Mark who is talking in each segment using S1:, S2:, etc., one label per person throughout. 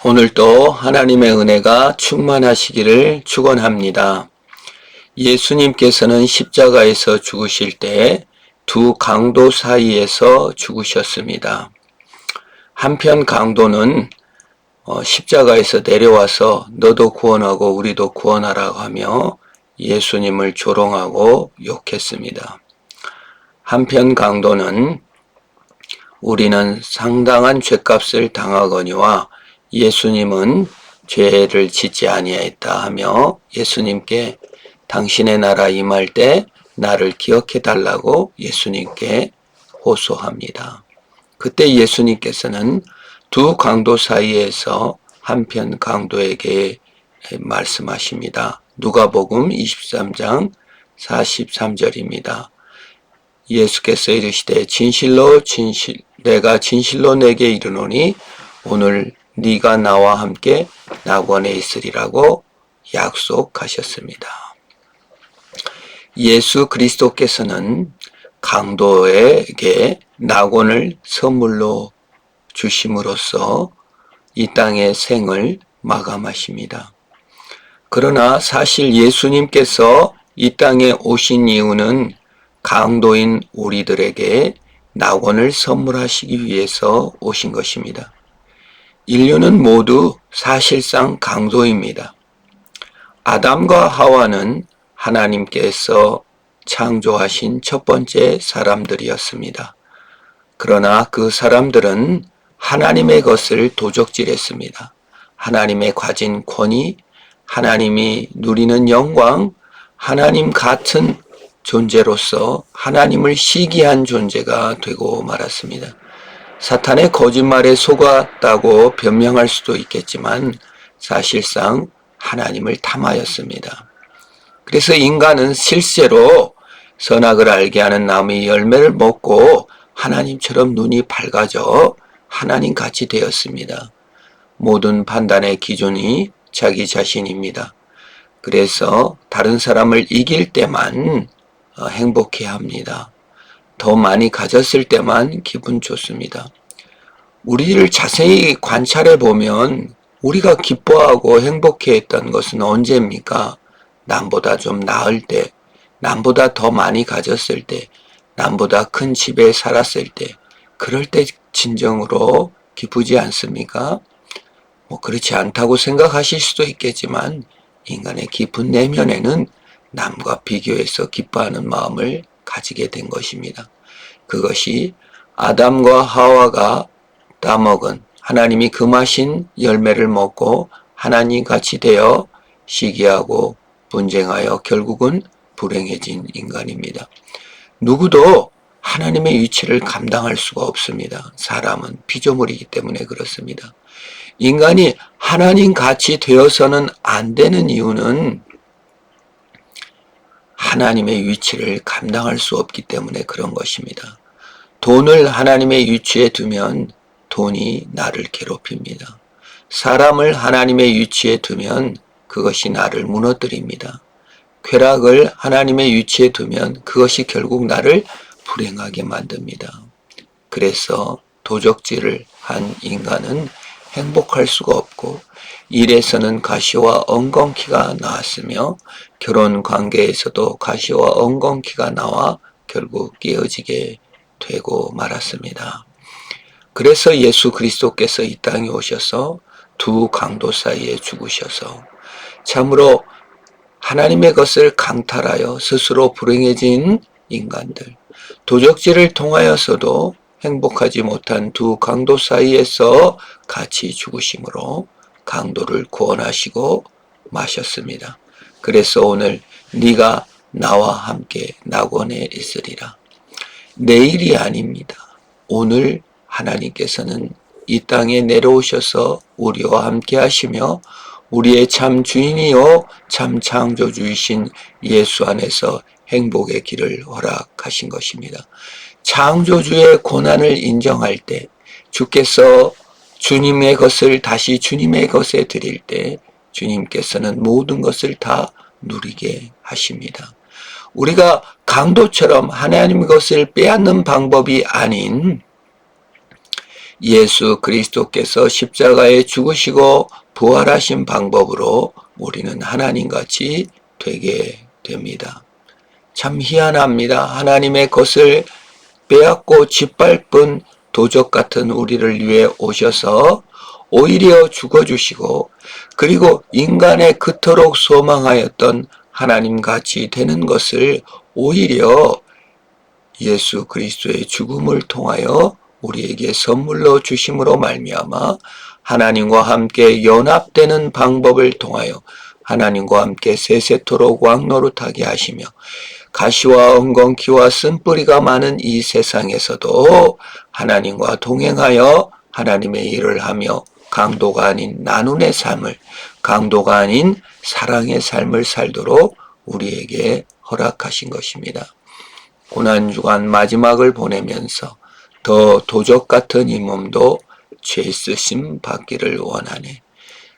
S1: 오늘도 하나님의 은혜가 충만하시기를 축원합니다. 예수님께서는 십자가에서 죽으실 때 두 강도 사이에서 죽으셨습니다. 한편 강도는 십자가에서 내려와서 너도 구원하고 우리도 구원하라고 하며 예수님을 조롱하고 욕했습니다. 한편 강도는 우리는 상당한 죗값을 당하거니와 예수님은 죄를 짓지 아니하였다 하며 예수님께 당신의 나라 임할 때 나를 기억해 달라고 예수님께 호소합니다. 그때 예수님께서는 두 강도 사이에서 한편 강도에게 말씀하십니다. 누가복음 23장 43절입니다. 예수께서 이르시되 내가 진실로 내게 이르노니 오늘 네가 나와 함께 낙원에 있으리라고 약속하셨습니다. 예수 그리스도께서는 강도에게 낙원을 선물로 주심으로써 이 땅의 생을 마감하십니다. 그러나 사실 예수님께서 이 땅에 오신 이유는 강도인 우리들에게 낙원을 선물하시기 위해서 오신 것입니다. 인류는 모두 사실상 강도입니다. 아담과 하와는 하나님께서 창조하신 첫 번째 사람들이었습니다. 그러나 그 사람들은 하나님의 것을 도적질했습니다. 하나님의 가진 권위, 하나님이 누리는 영광, 하나님 같은 존재로서 하나님을 시기한 존재가 되고 말았습니다. 사탄의 거짓말에 속았다고 변명할 수도 있겠지만 사실상 하나님을 탐하였습니다. 그래서 인간은 실제로 선악을 알게 하는 나무의 열매를 먹고 하나님처럼 눈이 밝아져 하나님같이 되었습니다. 모든 판단의 기준이 자기 자신입니다. 그래서 다른 사람을 이길 때만 행복해합니다. 더 많이 가졌을 때만 기분 좋습니다. 우리를 자세히 관찰해 보면 우리가 기뻐하고 행복해했던 것은 언제입니까? 남보다 좀 나을 때, 남보다 더 많이 가졌을 때, 남보다 큰 집에 살았을 때, 그럴 때 진정으로 기쁘지 않습니까? 그렇지 않다고 생각하실 수도 있겠지만 인간의 깊은 내면에는 남과 비교해서 기뻐하는 마음을 가지게 된 것입니다. 그것이 아담과 하와가 따먹은 하나님이 금하신 열매를 먹고 하나님같이 되어 시기하고 분쟁하여 결국은 불행해진 인간입니다. 누구도 하나님의 위치를 감당할 수가 없습니다. 사람은 피조물이기 때문에 그렇습니다. 인간이 하나님같이 되어서는 안 되는 이유는 하나님의 위치를 감당할 수 없기 때문에 그런 것입니다. 돈을 하나님의 위치에 두면 돈이 나를 괴롭힙니다. 사람을 하나님의 위치에 두면 그것이 나를 무너뜨립니다. 쾌락을 하나님의 위치에 두면 그것이 결국 나를 불행하게 만듭니다. 그래서 도적질을 한 인간은 행복할 수가 없고 일에서는 가시와 엉겅퀴가 나왔으며 결혼 관계에서도 가시와 엉겅퀴가 나와 결국 깨어지게 되고 말았습니다. 그래서 예수 그리스도께서 이 땅에 오셔서 두 강도 사이에 죽으셔서 참으로 하나님의 것을 강탈하여 스스로 불행해진 인간들, 도적질을 통하여서도 행복하지 못한 두 강도 사이에서 같이 죽으심으로 강도를 구원하시고 마셨습니다. 그래서 오늘 네가 나와 함께 낙원에 있으리라. 내일이 아닙니다. 오늘 하나님께서는 이 땅에 내려오셔서 우리와 함께 하시며 우리의 참 주인이요 참 창조주이신 예수 안에서 행복의 길을 허락하신 것입니다. 창조주의 고난을 인정할 때 주께서 주님의 것을 다시 주님의 것에 드릴 때 주님께서는 모든 것을 다 누리게 하십니다. 우리가 강도처럼 하나님의 것을 빼앗는 방법이 아닌 예수 그리스도께서 십자가에 죽으시고 부활하신 방법으로 우리는 하나님같이 되게 됩니다. 참 희한합니다. 하나님의 것을 빼앗고 짓밟은 도적 같은 우리를 위해 오셔서 오히려 죽어주시고, 그리고 인간의 그토록 소망하였던 하나님같이 되는 것을 오히려 예수 그리스도의 죽음을 통하여 우리에게 선물로 주심으로 말미암아 하나님과 함께 연합되는 방법을 통하여 하나님과 함께 세세토록 왕노릇하게 하시며, 가시와 엉겅퀴와 쓴뿌리가 많은 이 세상에서도 하나님과 동행하여 하나님의 일을 하며 강도가 아닌 나눔의 삶을, 강도가 아닌 사랑의 삶을 살도록 우리에게 허락하신 것입니다. 고난주간 마지막을 보내면서 더 도적 같은 이 몸도 죄 쓰심 받기를 원하네.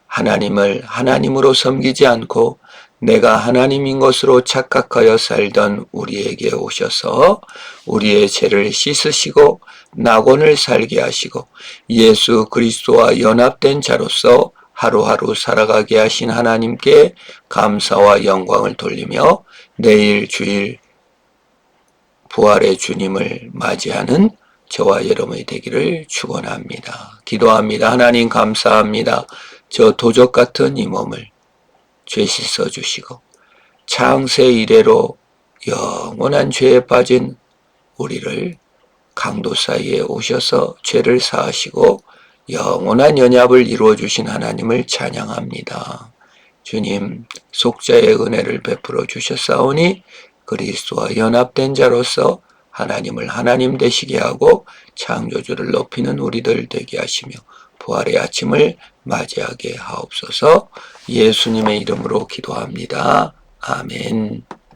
S1: 하나님을 하나님으로 섬기지 않고 내가 하나님인 것으로 착각하여 살던 우리에게 오셔서 우리의 죄를 씻으시고 낙원을 살게 하시고 예수 그리스도와 연합된 자로서 하루하루 살아가게 하신 하나님께 감사와 영광을 돌리며 내일 주일 부활의 주님을 맞이하는 저와 여러분이 되기를 축원합니다. 기도합니다. 하나님 감사합니다. 저 도적 같은 이 몸을 죄 씻어 주시고 창세 이래로 영원한 죄에 빠진 우리를 강도 사이에 오셔서 죄를 사하시고 영원한 연합을 이루어 주신 하나님을 찬양합니다. 주님, 속죄의 은혜를 베풀어 주셨사오니 그리스도와 연합된 자로서 하나님을 하나님 되시게 하고 창조주를 높이는 우리들 되게 하시며 부활의 아침을 맞이하게 하옵소서. 예수님의 이름으로 기도합니다. 아멘.